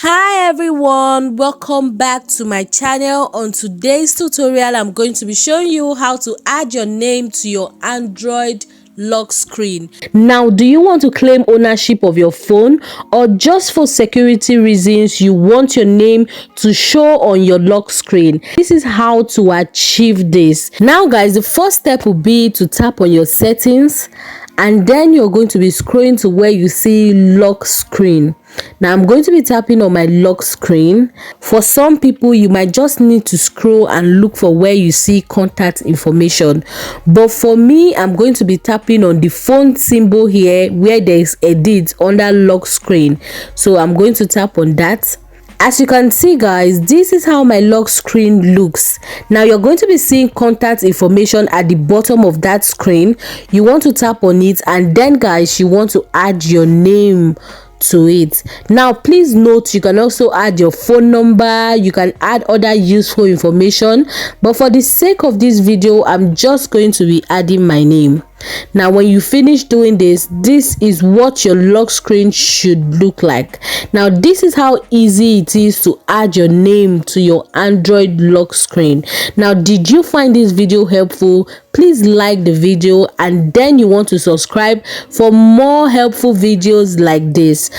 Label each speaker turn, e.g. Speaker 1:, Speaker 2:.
Speaker 1: Hi everyone, welcome back to my channel. On today's tutorial I'm going to be showing you how to add your name to your Android lock screen. Now, do you want to claim ownership of your phone, or just for security reasons you want your name to show on your lock screen? This is how to achieve this. Now guys, the first step will be to tap on your settings, and then you're going to be scrolling to where you see lock screen. Now I'm going to be tapping on my lock screen. For some people, you might just need to scroll and look for where you see contact information, but for me, I'm going to be tapping on the phone symbol here where there is edit under lock screen. So I'm going to tap on that. As you can see guys, this is how my lock screen looks. Now you're going to be seeing contact information at the bottom of that screen. You want to tap on it, and then guys, you want to add your name to it. Now please note, you can also add your phone number, you can add other useful information, but for the sake of this video I'm just going to be adding my name. Now when you finish doing this, this is what your lock screen should look like. Now this is how easy it is to add your name to your Android lock screen. Now, did you find this video helpful? Please like the video, and then you want to subscribe for more helpful videos like this.